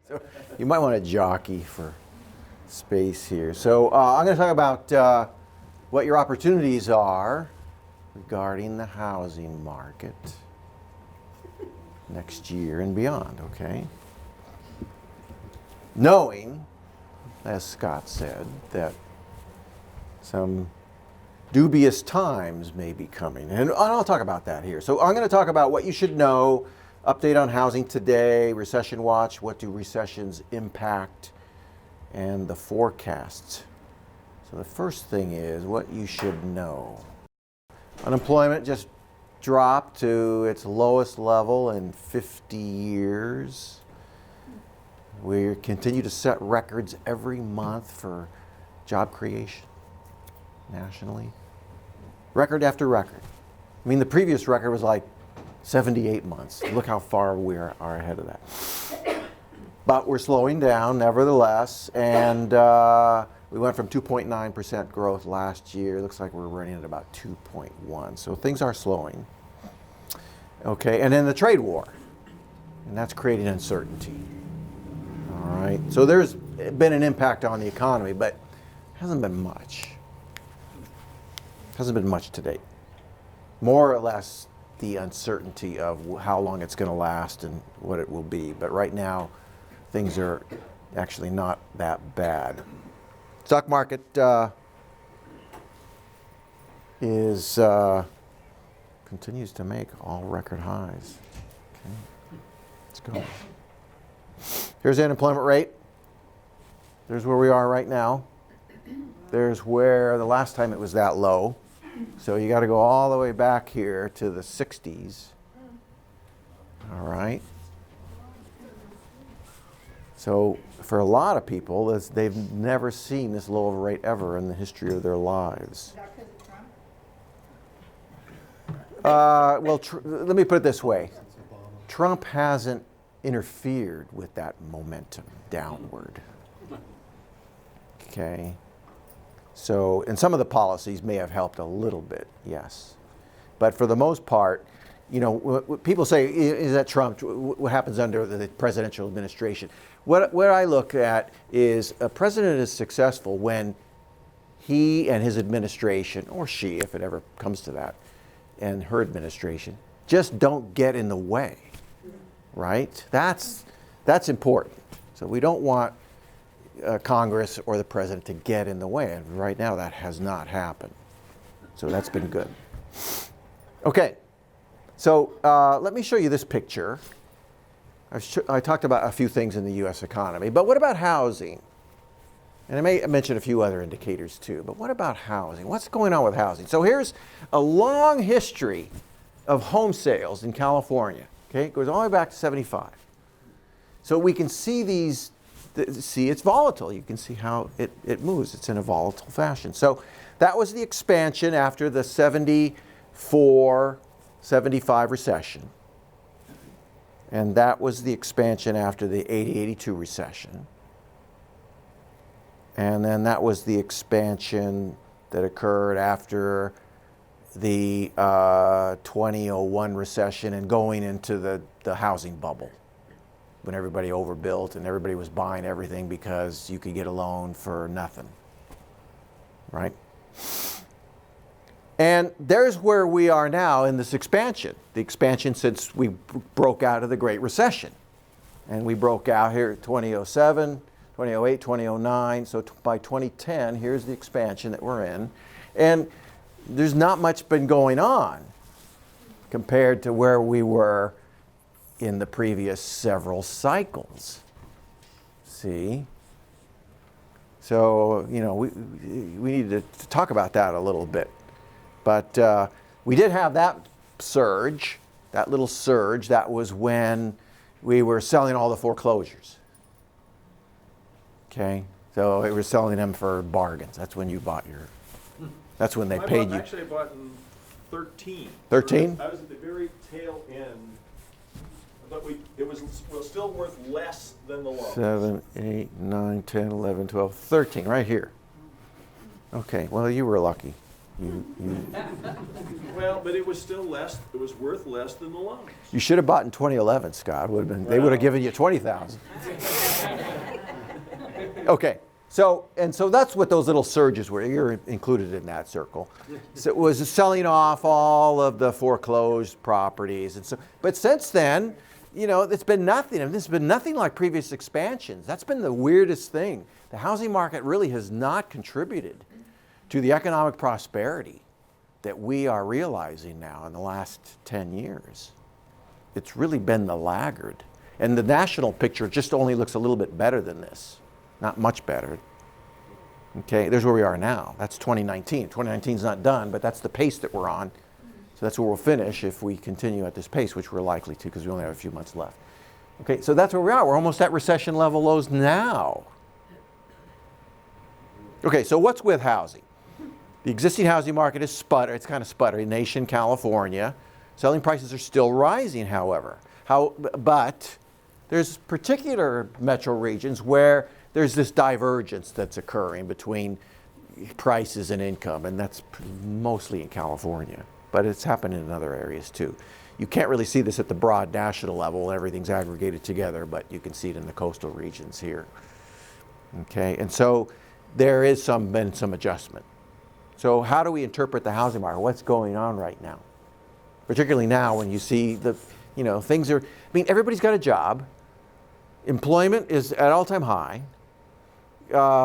So you might want to jockey for space here. So I'm going to talk about what your opportunities are regarding the housing market next year and beyond, okay? Knowing, as Scott said, that some dubious times may be coming. And I'll talk about that here. So I'm going to talk about what you should know, update on housing today, recession watch, what do recessions impact, and the forecasts. So the first thing is what you should know. Unemployment just dropped to its lowest level in 50 years. We continue to set records every month for job creation nationally. Record after record. I mean, the previous record was like 78 months. Look how far we are ahead of that. But we're slowing down nevertheless, and we went from 2.9% growth last year. Looks like we're running at about 2.1. So things are slowing. Okay, and then the trade war, and that's creating uncertainty. All right, so there's been an impact on the economy, but hasn't been much. Hasn't been much to date. More or less the uncertainty of how long it's going to last and what it will be. But right now, things are actually not that bad. Stock market continues to make all record highs. Okay, let's go. Here's the unemployment rate. There's where we are right now. There's where the last time it was that low. So you got to go all the way back here to the 60s. All right. So for a lot of people, they've never seen this low of a rate ever in the history of their lives. Is that because of Trump? Let me put it this way. Trump hasn't interfered with that momentum downward. Okay. So, and some of the policies may have helped a little bit, yes. But for the most part, you know, what people say, is that Trump, what happens under the presidential administration? What I look at is a president is successful when he and his administration, or she, if it ever comes to that, and her administration, just don't get in the way, right? That's important. So we don't want Congress or the president to get in the way. And right now that has not happened. So that's been good. Okay, so let me show you this picture. I talked about a few things in the U.S. economy, but what about housing? And I may mention a few other indicators too, but what about housing? What's going on with housing? So here's a long history of home sales in California. Okay, it goes all the way back to 75. So we can see these. See, it's volatile. You can see how it moves. It's in a volatile fashion. So that was the expansion after the 74, 75 recession. And that was the expansion after the 80, 82 recession. And then that was the expansion that occurred after the 2001 recession and going into the housing bubble, when everybody overbuilt and everybody was buying everything because you could get a loan for nothing, right? And there's where we are now in this expansion. The expansion since we broke out of the Great Recession. And we broke out here at 2007, 2008, 2009. So by 2010, here's the expansion that we're in. And there's not much been going on compared to where we were in the previous several cycles. See? So, you know, we need to talk about that a little bit. But we did have that surge, that little surge. That was when we were selling all the foreclosures. Okay? So we were selling them for bargains. That's when you bought your, that's when they paid you. Actually, I bought in 13. 13? I was at the very tail end. But it was still worth less than the loan. 7, 8, 9, 10, 11, 12, 13, right here. Okay, well, you were lucky. Well, but it was still less. It was worth less than the loans. You should have bought in 2011, Scott. They would have given you 20,000. Okay. So that's what those little surges were. You're included in that circle. So it was selling off all of the foreclosed properties, and so. But since then, it's been nothing. And this has been nothing like previous expansions. That's been the weirdest thing. The housing market really has not contributed to the economic prosperity that we are realizing now in the last 10 years. It's really been the laggard. And the national picture just only looks a little bit better than this. Not much better. Okay, there's where we are now. That's 2019. 2019 is not done, but that's the pace that we're on. So that's where we'll finish if we continue at this pace, which we're likely to because we only have a few months left. Okay, so that's where we are. We're almost at recession level lows now. Okay, so what's with housing? The existing housing market is it's kind of sputtering. Nation, California. Selling prices are still rising, however. But there's particular metro regions where there's this divergence that's occurring between prices and income, and that's mostly in California. But it's happening in other areas too. You can't really see this at the broad national level. Everything's aggregated together, but you can see it in the coastal regions here. Okay, and so there is been some adjustment. So how do we interpret the housing market? What's going on right now? Particularly now when you see things are, everybody's got a job. Employment is at all-time high.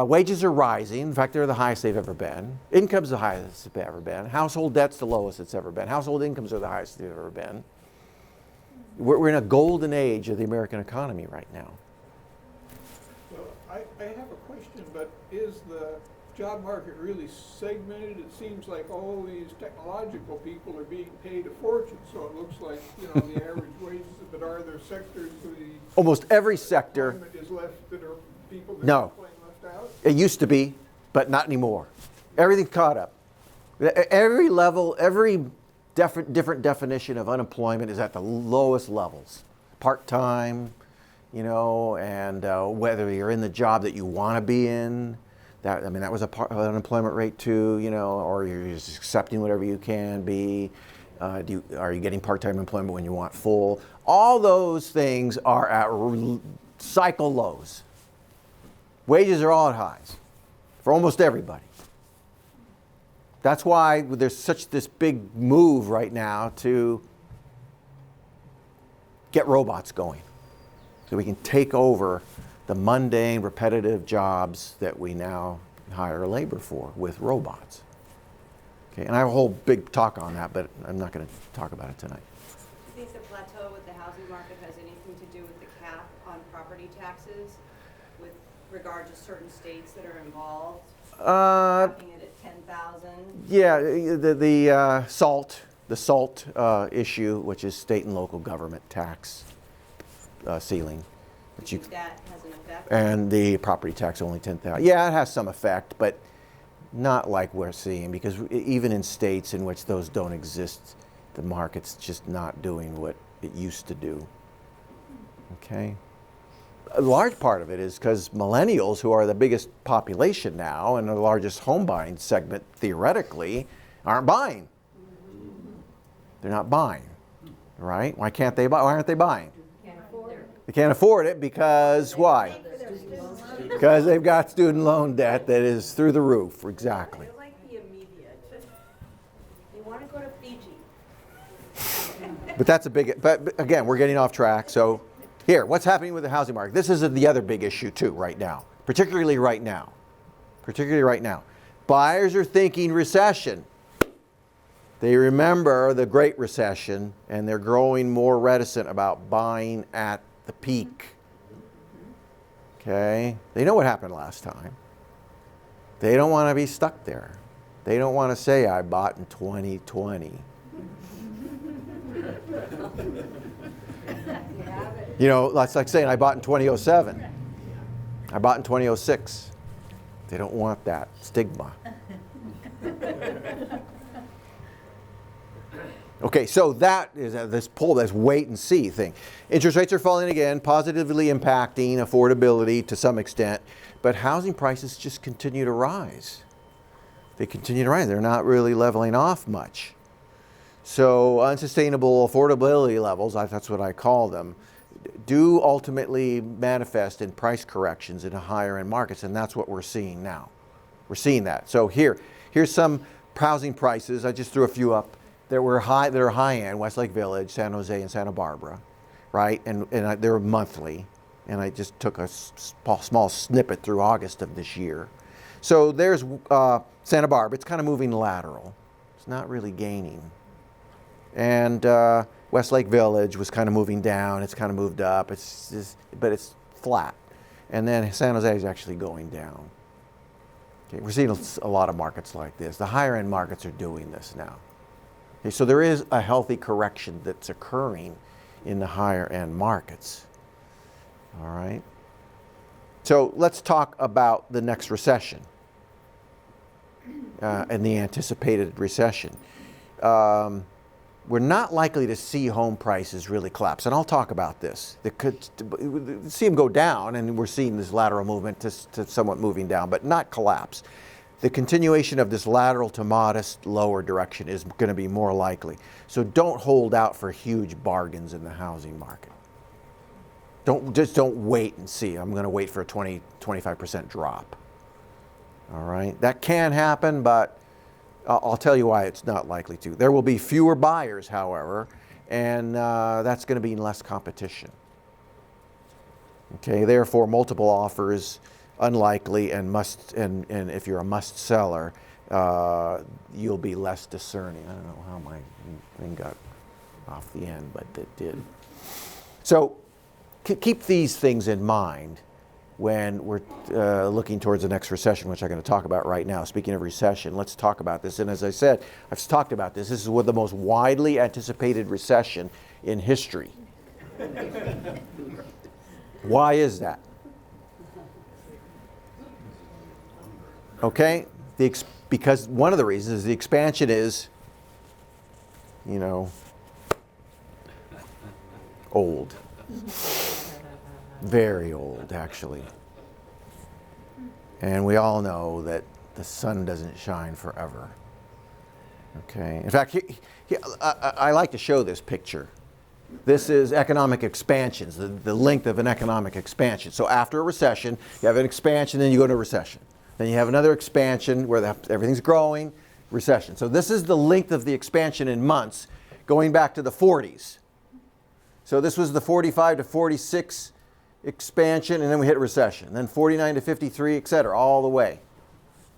Wages are rising. In fact, they're the highest they've ever been. Income's the highest it's ever been. Household debt's the lowest it's ever been. Household incomes are the highest they've ever been. We're in a golden age of the American economy right now. Well, I have a question, but is the job market really segmented? It seems like all these technological people are being paid a fortune, so it looks like, the average wages, but are there sectors of the Almost every sector. employment is left that are people that No. are employment left out? It used to be, but not anymore. Everything's caught up. Every level, every different definition of unemployment is at the lowest levels. Part-time, and whether you're in the job that you want to be in. That was a part of unemployment rate too, or you're just accepting whatever you can be. Are you getting part-time employment when you want full? All those things are at cycle lows. Wages are all at highs for almost everybody. That's why there's this big move right now to get robots going so we can take over the mundane, repetitive jobs that we now hire labor for with robots. Okay, and I have a whole big talk on that, but I'm not going to talk about it tonight. Do you think the plateau with the housing market has anything to do with the cap on property taxes with regard to certain states that are involved? Capping it at 10,000? Yeah, the SALT issue, which is state and local government tax ceiling. Do you think that has an effect? And the property tax only 10,000. Yeah, it has some effect, but not like we're seeing, because even in states in which those don't exist, the market's just not doing what it used to do. Okay? A large part of it is because millennials, who are the biggest population now and the largest home buying segment theoretically, aren't buying. They're not buying, right? Why can't they buy? Why aren't they buying? They can't afford it because why? Because they've got student loan debt that is through the roof. Exactly. They like the immediate. They want to go to Fiji. But that's a big. But again, we're getting off track. So here, what's happening with the housing market? This is the other big issue too right now. Particularly right now. Buyers are thinking recession. They remember the Great Recession, and they're growing more reticent about buying at the peak. Okay? They know what happened last time. They don't want to be stuck there. They don't want to say, I bought in 2020. That's like saying, I bought in 2007. I bought in 2006. They don't want that stigma. Okay, so that is this wait and see thing. Interest rates are falling again, positively impacting affordability to some extent, but housing prices just continue to rise. They continue to rise. They're not really leveling off much. So unsustainable affordability levels, that's what I call them, do ultimately manifest in price corrections in higher end markets, and that's what we're seeing now. We're seeing that. So here's some housing prices. I just threw a few up that are high end: Westlake Village, San Jose, and Santa Barbara, right? And they're monthly, and I just took a small snippet through August of this year. So there's Santa Barbara. It's kind of moving lateral. It's not really gaining. And Westlake Village was kind of moving down. It's kind of moved up. But it's flat. And then San Jose is actually going down. Okay, we're seeing a lot of markets like this. The higher end markets are doing this now. Okay, so there is a healthy correction that's occurring in the higher end markets. All right. So let's talk about the next recession and the anticipated recession. We're not likely to see home prices really collapse, and I'll talk about this. They could see them go down, and we're seeing this lateral movement to somewhat moving down, but not collapse. The continuation of this lateral to modest lower direction is going to be more likely. So don't hold out for huge bargains in the housing market. Don't wait and see. I'm going to wait for a 20-25% drop. All right, that can happen, but I'll tell you why it's not likely to. There will be fewer buyers, however, and that's going to be less competition. Okay, therefore, multiple offers unlikely, and if you're a must seller, you'll be less discerning. I don't know how my thing got off the end, but it did. So keep these things in mind when we're looking towards the next recession, which I'm going to talk about right now. Speaking of recession, let's talk about this. And as I said, I've talked about this. This is the most widely anticipated recession in history. Why is that? Okay, because one of the reasons is the expansion is, old. Very old, actually. And we all know that the sun doesn't shine forever. Okay. In fact, I like to show this picture. This is economic expansions, the length of an economic expansion. So after a recession, you have an expansion, then you go to a recession. Then you have another expansion where everything's growing, recession. So this is the length of the expansion in months going back to the 40s. So this was the 45 to 46 expansion, and then we hit recession. Then 49 to 53, et cetera, all the way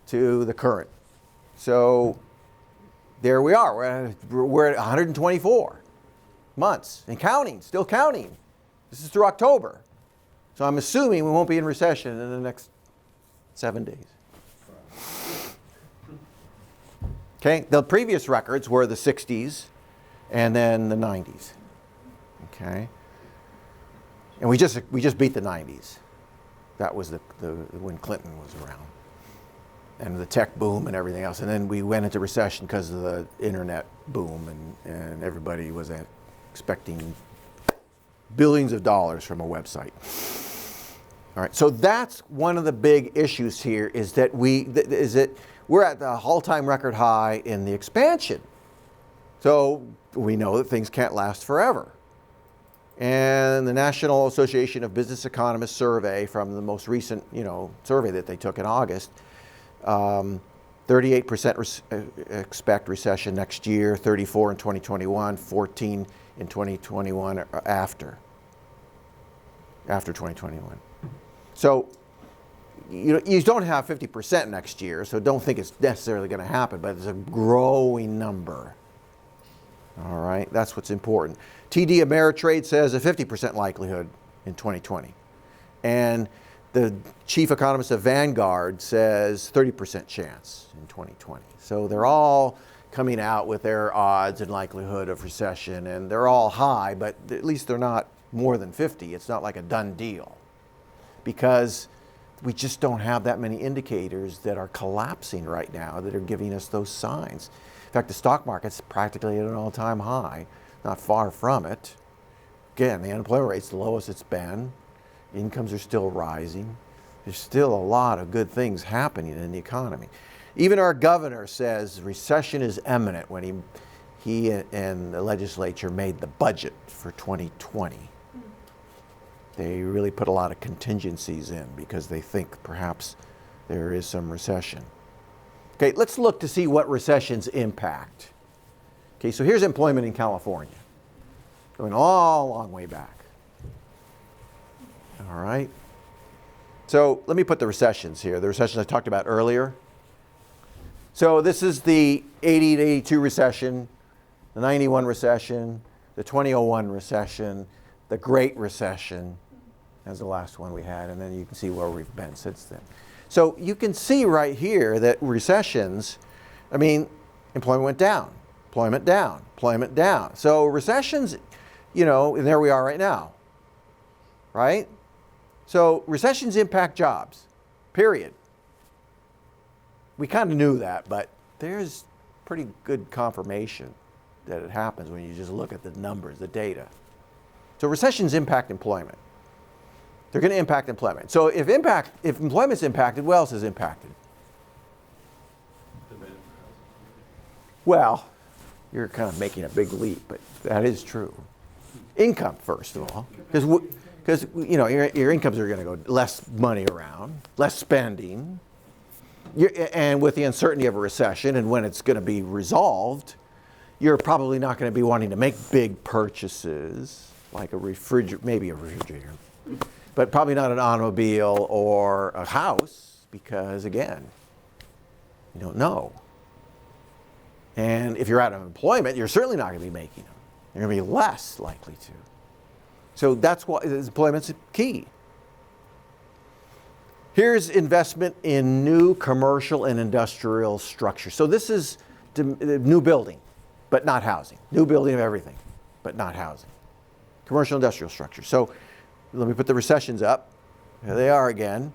to the current. So there we are. We're at 124 months and counting, still counting. This is through October. So I'm assuming we won't be in recession in the next 7 days. Okay, the previous records were the 60s and then the 90s. Okay, and we just beat the 90s. That was the when Clinton was around, and the tech boom and everything else. And then we went into recession because of the internet boom, and everybody was expecting billions of dollars from a website. All right, so that's one of the big issues here is that we're at the all-time record high in the expansion. So we know that things can't last forever. And the National Association of Business Economists survey from the most recent, survey that they took in August, 38% expect recession next year, 34 in 2021, 14 in 2021 or after 2021. So, you don't have 50% next year, so don't think it's necessarily going to happen, but it's a growing number. All right, that's what's important. TD Ameritrade says a 50% likelihood in 2020. And the chief economist of Vanguard says 30% chance in 2020. So they're all coming out with their odds and likelihood of recession, and they're all high, but at least they're not more than 50. It's not like a done deal, because we just don't have that many indicators that are collapsing right now that are giving us those signs. In fact, the stock market's practically at an all-time high, not far from it. Again, the unemployment rate's the lowest it's been. Incomes are still rising. There's still a lot of good things happening in the economy. Even our governor says recession is imminent when he and the legislature made the budget for 2020. They really put a lot of contingencies in because they think perhaps there is some recession. Okay, let's look to see what recessions impact. Okay, so here's employment in California, going all a long way back. All right. So let me put the recessions here, the recessions I talked about earlier. So this is the 80 to 82 recession, the 91 recession, the 2001 recession, the Great Recession as the last one we had, and then you can see where we've been since then. So you can see right here that recessions, I mean, employment went down, employment down, employment down. So recessions, you know, and there we are right now, right? So recessions impact jobs, period. We kind of knew that, but there's pretty good confirmation that it happens when you just look at the numbers, the data. So recessions impact employment. They're going to impact employment. So if employment's impacted, what else is impacted? Well, you're kind of making a big leap, but that is true. Income, first of all, because you know your incomes are going to go less money around, less spending, and with the uncertainty of a recession and when it's going to be resolved, you're probably not going to be wanting to make big purchases like a refrigerator, maybe a refrigerator, but probably not an automobile or a house because again, you don't know. And if you're out of employment, you're certainly not going to be making them. You're going to be less likely to. So that's why employment's key. Here's investment in new commercial and industrial structure. So this is new building, but not housing. New building of everything, but not housing. Commercial industrial structure. So let me put the recessions up. Here they are again.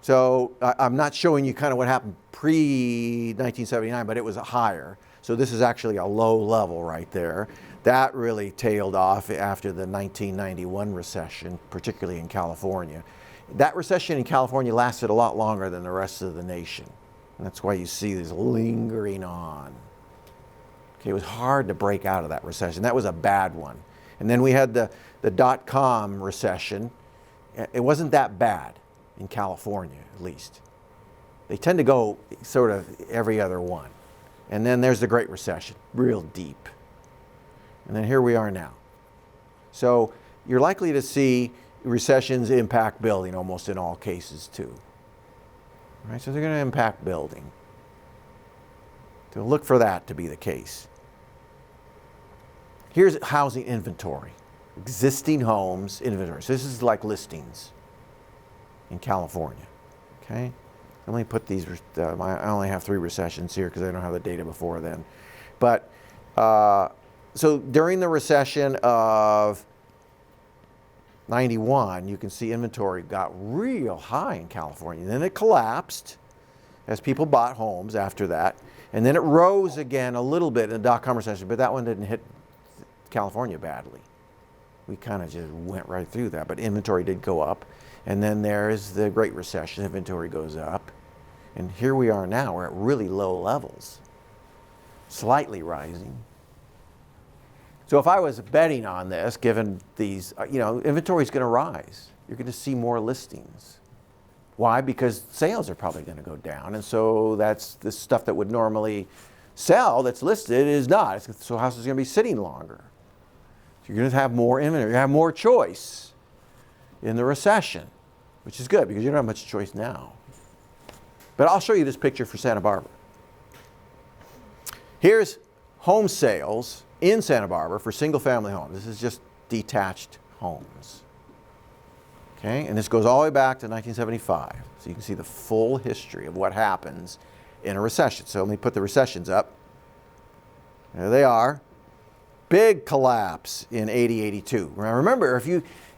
So I'm not showing you kind of what happened pre-1979, but it was higher. So this is actually a low level right there. That really tailed off after the 1991 recession, particularly in California. That recession in California lasted a lot longer than the rest of the nation. And that's why you see this lingering on. Okay, it was hard to break out of that recession. That was a bad one. And then we had the dot-com recession. It wasn't that bad in California, at least. They tend to go sort of every other one. And then there's the Great Recession, real deep. And then here we are now. So you're likely to see recessions impact building almost in all cases too. All right, so they're going to impact building. So look for that to be the case. Here's housing inventory. Existing homes inventory. So this is like listings in California. Okay? Let me put these, I only have 3 recessions here because I don't have the data before then. But so during the recession of 91, you can see inventory got real high in California. Then it collapsed as people bought homes after that. And then it rose again a little bit in the dot-com recession, but that one didn't hit California badly. We kind of just went right through that, but inventory did go up. And then there's the Great Recession, inventory goes up. And here we are now, we're at really low levels, slightly rising. So if I was betting on this, given these, inventory is going to rise. You're going to see more listings. Why? Because sales are probably going to go down. And so that's the stuff that would normally sell that's listed is not. So houses are going to be sitting longer. So you're going to have more inventory. You have more choice in the recession, which is good because you don't have much choice now. But I'll show you this picture for Santa Barbara. Here's home sales in Santa Barbara for single-family homes. This is just detached homes. Okay, and this goes all the way back to 1975. So you can see the full history of what happens in a recession. So let me put the recessions up. There they are. Big collapse in 80, 82. Now remember,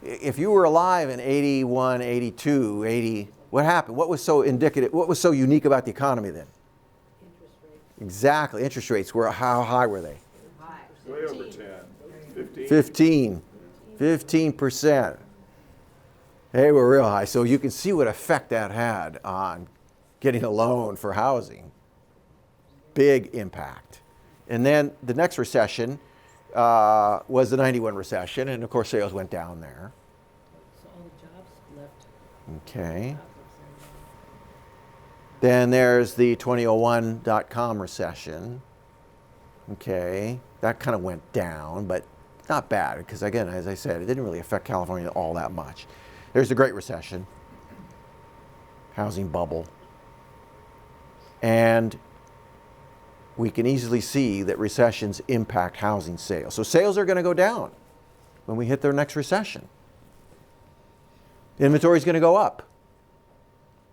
if you were alive in 81, 82, 80, what happened? What was so indicative? What was so unique about the economy then? Interest rates. Exactly. Interest rates were, how high were they? High. Way over 10, 15. 15%. They were real high. So you can see what effect that had on getting a loan for housing. Big impact. And then the next recession was the 91 recession, and of course sales went down there. So Okay. Then there's the 2001 .com recession. Okay, that kind of went down, but not bad because, again, as I said, it didn't really affect California all that much. There's the Great Recession, housing bubble, and we can easily see that recessions impact housing sales. So sales are going to go down when we hit their next recession. Inventory is going to go up.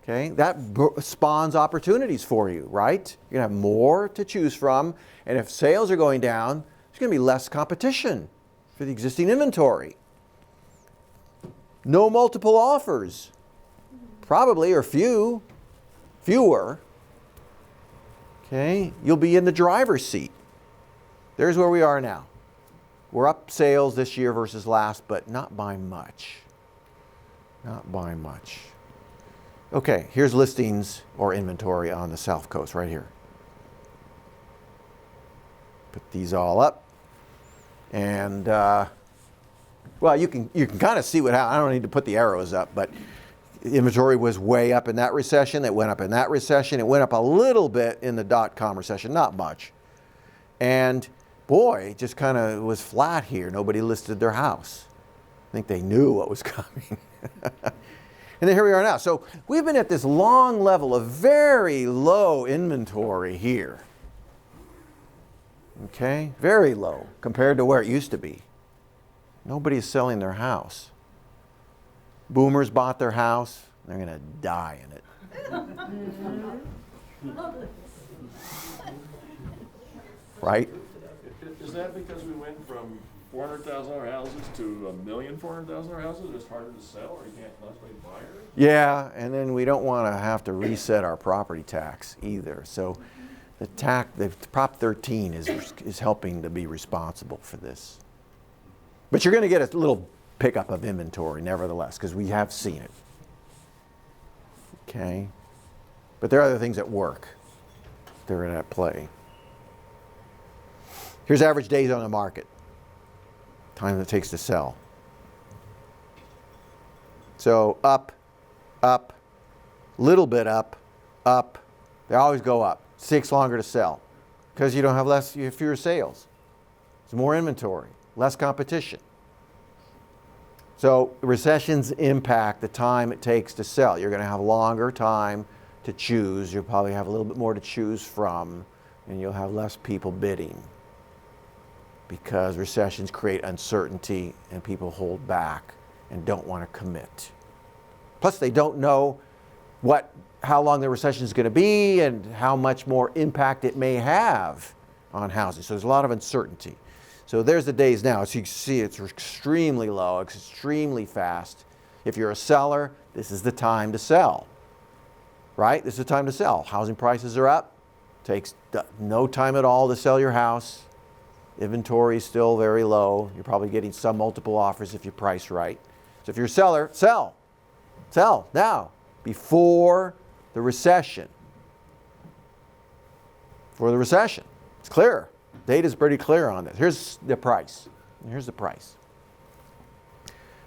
Okay, that spawns opportunities for you, right? You're going to have more to choose from, and if sales are going down, there's going to be less competition for the existing inventory. No multiple offers, probably, or fewer. Okay, you'll be in the driver's seat. There's where we are now. We're up sales this year versus last, but not by much. Not by much. Okay, here's listings or inventory on the South Coast right here. Put these all up. And, well, you can kind of see what happened. I don't need to put the arrows up, but inventory was way up in that recession. It went up in that recession. It went up a little bit in the .com recession, not much. And, boy, it just kind of was flat here. Nobody listed their house. I think they knew what was coming. And then here we are now. So we've been at this long level of very low inventory here. Okay, very low compared to where it used to be. Nobody's selling their house. Boomers bought their house. They're going to die in it. Right? Is that because we went from $400,000 houses to $1,400,000 houses? It's harder to sell, or you can't necessarily buy it? Yeah, and then we don't want to have to reset our property tax either. So the Prop 13 is helping to be responsible for this. But you're going to get a little pickup of inventory nevertheless, because we have seen it. Okay? But there are other things at work that are at play. Here's average days on the market. Time it takes to sell. So up, little bit up. They always go up. It takes longer to sell because you have fewer sales. There's more inventory, less competition. So recessions impact the time it takes to sell. You're going to have longer time to choose. You'll probably have a little bit more to choose from, and you'll have less people bidding, because recessions create uncertainty and people hold back and don't want to commit. Plus, they don't know how long the recession is going to be and how much more impact it may have on housing. So there's a lot of uncertainty. So there's the days now. As you can see, it's extremely low, it's extremely fast. If you're a seller, this is the time to sell, right? This is the time to sell. Housing prices are up. Takes no time at all to sell your house. Inventory is still very low. You're probably getting some multiple offers if you price right. So if you're a seller, sell. Sell now, before the recession. For the recession. It's clear. Data's pretty clear on this. Here's the price. Here's the price.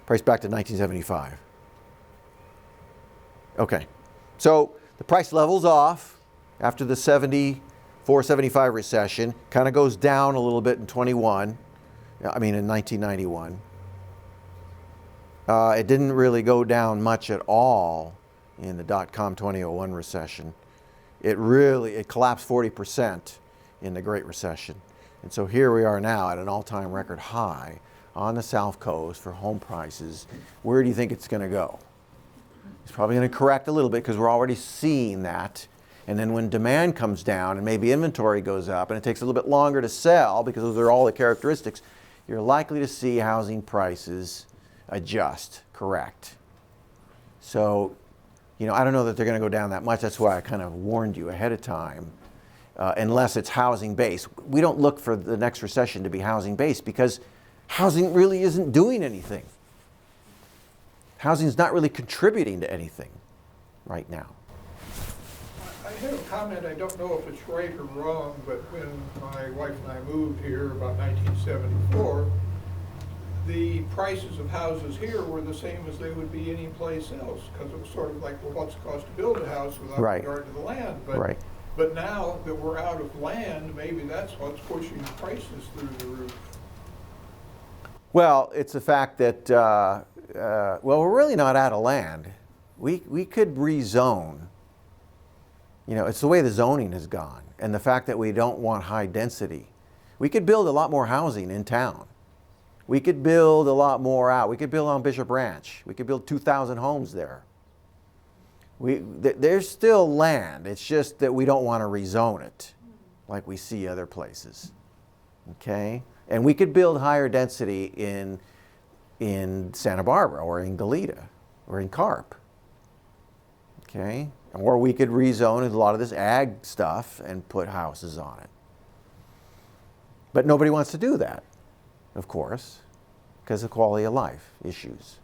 Price back to 1975. Okay. So the price levels off after the 74-75 recession. Kind of goes down a little bit in 1991. It didn't really go down much at all in the .com 2001 recession. It collapsed 40% in the Great Recession. And so here we are now at an all-time record high on the South Coast for home prices. Where do you think it's going to go? It's probably going to correct a little bit because we're already seeing that. And then when demand comes down and maybe inventory goes up and it takes a little bit longer to sell because those are all the characteristics, you're likely to see housing prices adjust, correct. So, I don't know that they're going to go down that much. That's why I kind of warned you ahead of time. Unless it's housing based. We don't look for the next recession to be housing based because housing really isn't doing anything. Housing is not really contributing to anything right now. I have a comment, I don't know if it's right or wrong, but when my wife and I moved here about 1974, the prices of houses here were the same as they would be any place else, because it was sort of like, well, what's it cost to build a house without Right. regard to the land? Right. But now that we're out of land, maybe that's what's pushing prices through the roof. Well, it's the fact that, well, we're really not out of land. We could rezone. You know, it's the way the zoning has gone, and the fact that we don't want high density. We could build a lot more housing in town. We could build a lot more out. We could build on Bishop Ranch. We could build 2,000 homes there. There's still land. It's just that we don't want to rezone it like we see other places. Okay? And we could build higher density in Santa Barbara or in Goleta or in Carp. Okay? Or we could rezone a lot of this ag stuff and put houses on it. But nobody wants to do that, of course, because of quality of life issues.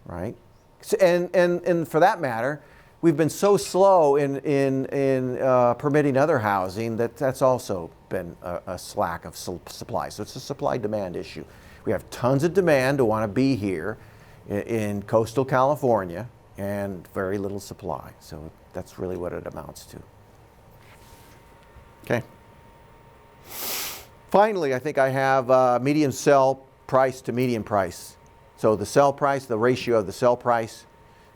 Right? So, and for that matter, we've been so slow in permitting other housing that's also been a slack of supply. So it's a supply-demand issue. We have tons of demand to want to be here in coastal California and very little supply. So that's really what it amounts to. Okay. Finally, I think I have median sell price to median price. So the sell price, the ratio of the sell price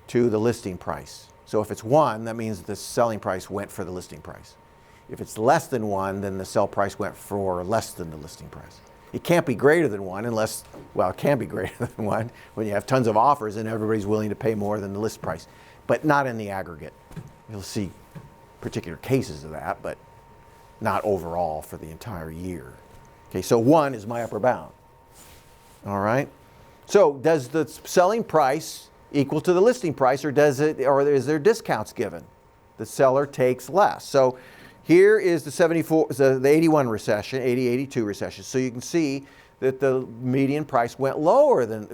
to the listing price. So if it's 1, that means the selling price went for the listing price. If it's less than 1, then the sell price went for less than the listing price. It can't be greater than 1 unless, well, it can be greater than 1 when you have tons of offers and everybody's willing to pay more than the list price, but not in the aggregate. You'll see particular cases of that, but not overall for the entire year. Okay, so 1 is my upper bound. All right? So does the selling price equal to the listing price, or is there discounts given? The seller takes less. So here is the 81 recession, 82 recession. So you can see that the median price went lower than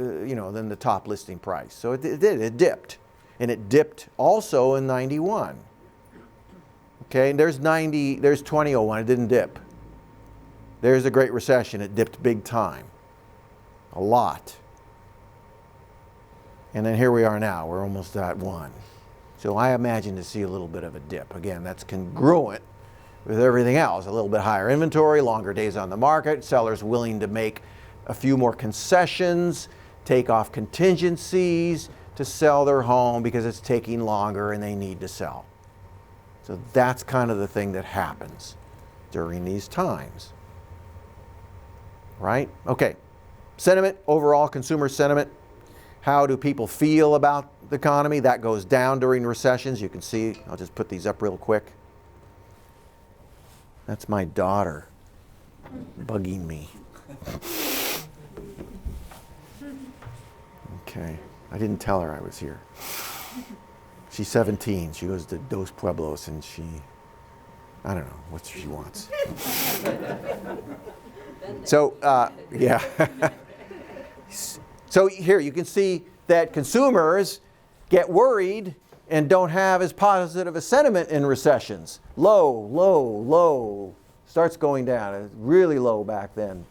than the top listing price. So it dipped, and it dipped also in 91. Okay, and there's 2001. It didn't dip. There's the Great Recession. It dipped big time, a lot. And then here we are now. We're almost at 1. So I imagine to see a little bit of a dip. Again, that's congruent with everything else. A little bit higher inventory, longer days on the market, sellers willing to make a few more concessions, take off contingencies to sell their home because it's taking longer and they need to sell. So that's kind of the thing that happens during these times. Right? Okay. Sentiment, overall consumer sentiment. How do people feel about the economy? That goes down during recessions. You can see, I'll just put these up real quick. That's my daughter bugging me. Okay, I didn't tell her I was here. She's 17. She goes to Dos Pueblos and I don't know what she wants. So, yeah. So here you can see that consumers get worried and don't have as positive a sentiment in recessions. Low, low, low. Starts going down. It's really low back then.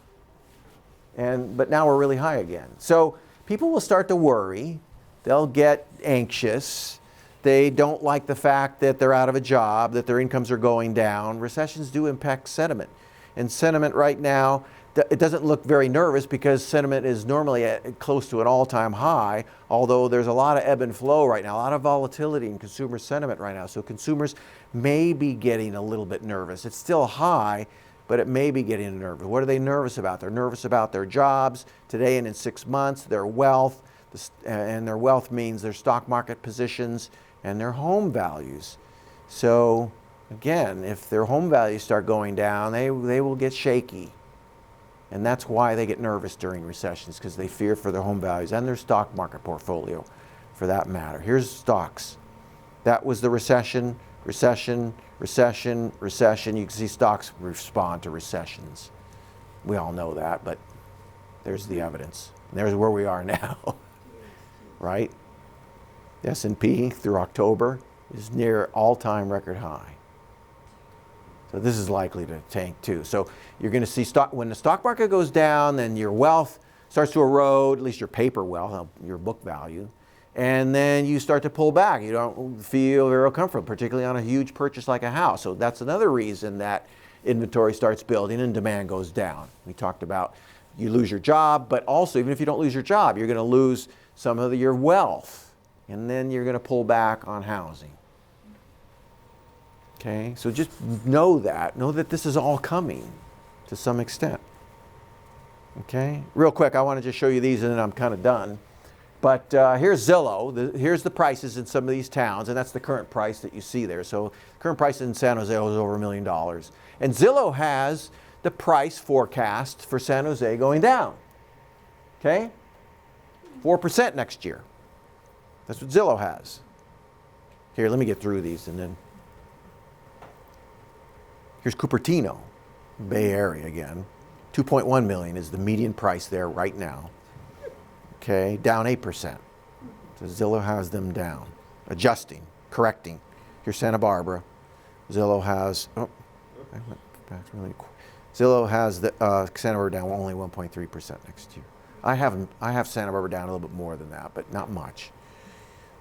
But now we're really high again. So people will start to worry. They'll get anxious. They don't like the fact that they're out of a job, that their incomes are going down. Recessions do impact sentiment. And sentiment right now, it doesn't look very nervous because sentiment is normally close to an all-time high, although there's a lot of ebb and flow right now, a lot of volatility in consumer sentiment right now. So consumers may be getting a little bit nervous. It's still high, but it may be getting nervous. What are they nervous about? They're nervous about their jobs today and in 6 months, their wealth, and their wealth means their stock market positions and their home values. So again, if their home values start going down, they will get shaky. And that's why they get nervous during recessions, because they fear for their home values and their stock market portfolio, for that matter. Here's stocks. That was the recession, recession, recession, recession. You can see stocks respond to recessions. We all know that, but there's the evidence. And there's where we are now, right? The S&P through October is near all-time record high. So this is likely to tank too. So you're going to see when the stock market goes down, then your wealth starts to erode, at least your paper wealth, your book value, and then you start to pull back. You don't feel very comfortable, particularly on a huge purchase like a house. So that's another reason that inventory starts building and demand goes down. We talked about you lose your job, but also even if you don't lose your job, you're going to lose some of your wealth, and then you're going to pull back on housing. Okay, so just know that this is all coming to some extent. Okay, real quick, I want to just show you these and then I'm kind of done. But here's Zillow. Here's the prices in some of these towns, and that's the current price that you see there. So current price in San Jose is over $1 million. And Zillow has the price forecast for San Jose going down. Okay? 4% next year. That's what Zillow has. Here, let me get through these and then. Here's Cupertino, Bay Area again. 2.1 million is the median price there right now. Okay, down 8%. So Zillow has them down, adjusting, correcting. Here's Santa Barbara. Zillow has, Zillow has the Santa Barbara down only 1.3% next year. I have Santa Barbara down a little bit more than that, but not much.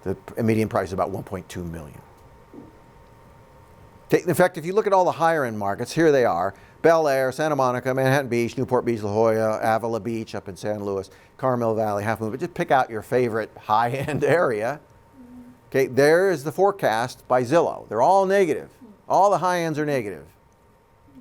The median price is about 1.2 million. In fact, if you look at all the higher end markets, here they are. Bel Air, Santa Monica, Manhattan Beach, Newport Beach, La Jolla, Avila Beach up in San Luis, Carmel Valley, Half Moon. But just pick out your favorite high-end area. Okay, there is the forecast by Zillow. They're all negative. All the high ends are negative.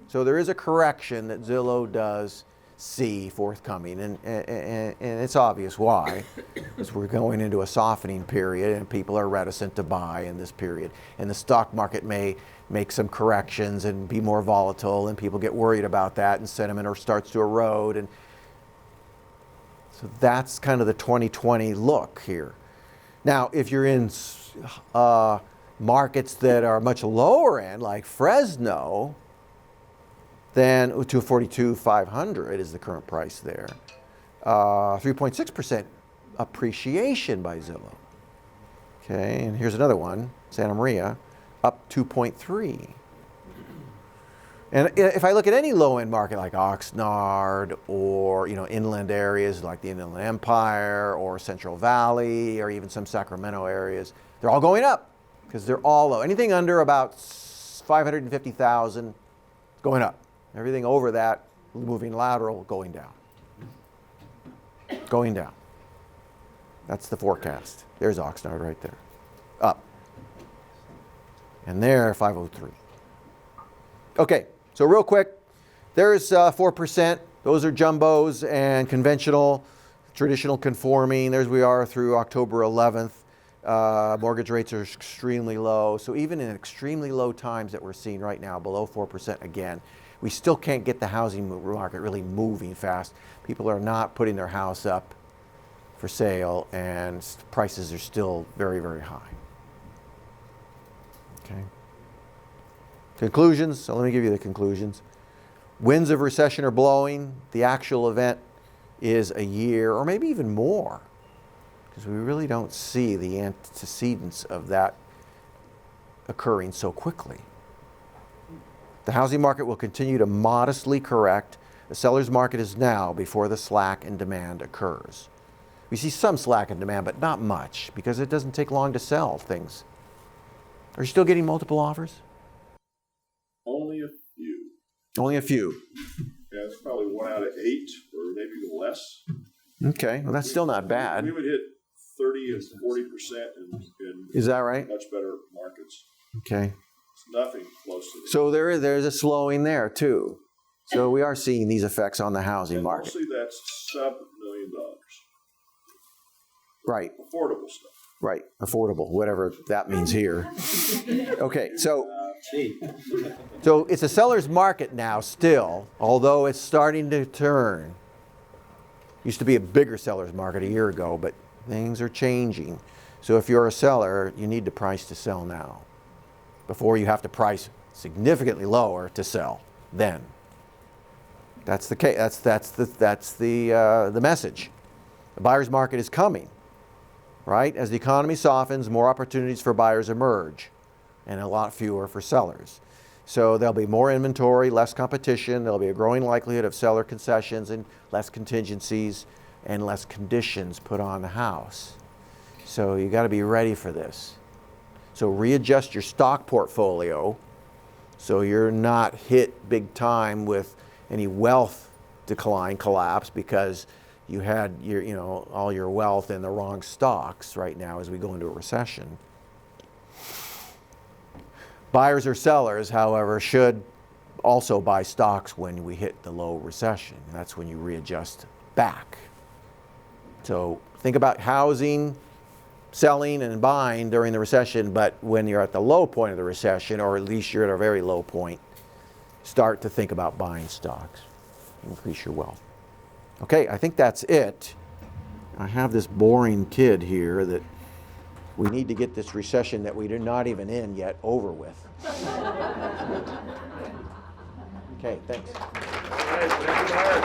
So there is a correction that Zillow does see forthcoming, and it's obvious why. Because we're going into a softening period, and people are reticent to buy in this period. And the stock market may make some corrections and be more volatile, and people get worried about that, and sentiment starts to erode. And so that's kind of the 2020 look here. Now, if you're in markets that are much lower end, like Fresno, then 242,500 is the current price there. 3.6% appreciation by Zillow. Okay, and here's another one, Santa Maria, up 2.3. And if I look at any low-end market like Oxnard or inland areas like the Inland Empire or Central Valley or even some Sacramento areas, they're all going up because they're all low. Anything under about 550,000 going up. Everything over that, moving lateral, going down. Going down. That's the forecast. There's Oxnard right there. Up. And there, 503. Okay, so real quick, there's 4%. Those are jumbos and conventional, traditional conforming. There's we are through October 11th. Mortgage rates are extremely low. So even in extremely low times that we're seeing right now, below 4% again, we still can't get the housing market really moving fast. People are not putting their house up for sale, and prices are still very, very high. Okay. Conclusions. So let me give you the conclusions. Winds of recession are blowing. The actual event is a year or maybe even more, because we really don't see the antecedents of that occurring so quickly. The housing market will continue to modestly correct. The seller's market is now before the slack in demand occurs. We see some slack in demand, but not much, because it doesn't take long to sell things. Are you still getting multiple offers? Only a few. Only a few. Yeah, it's probably 1 out of 8 or maybe even less. Okay, well that's still not bad. We would hit 30 and 40% in Is that right? much better markets. Okay. It's nothing close to this. So there's a slowing there too. So we are seeing these effects on the housing And market. mostly that's sub $1 million. Right, Affordable stuff. right. Affordable, whatever that means here. Okay, so it's a seller's market now still, although it's starting to turn. Used to be a bigger seller's market a year ago, but things are changing. So if you're a seller, you need to price to sell now, before you have to price significantly lower to sell then. That's the case. That's the message. The buyer's market is coming, right? As the economy softens, more opportunities for buyers emerge, and a lot fewer for sellers. So there'll be more inventory, less competition. There'll be a growing likelihood of seller concessions and less contingencies. and less conditions put on the house. So you got to be ready for this. So readjust your stock portfolio so you're not hit big time with any wealth decline, collapse, because you had your, all your wealth in the wrong stocks right now as we go into a recession. Buyers or sellers, however, should also buy stocks when we hit the low recession. That's when you readjust back. So think about housing, selling and buying during the recession, but when you're at the low point of the recession, or at least you're at a very low point, start to think about buying stocks. Increase your wealth. Okay, I think that's it. I have this boring kid here that we need to get this recession that we're not even in yet over with. Okay, thanks. All right, thank you, Mark.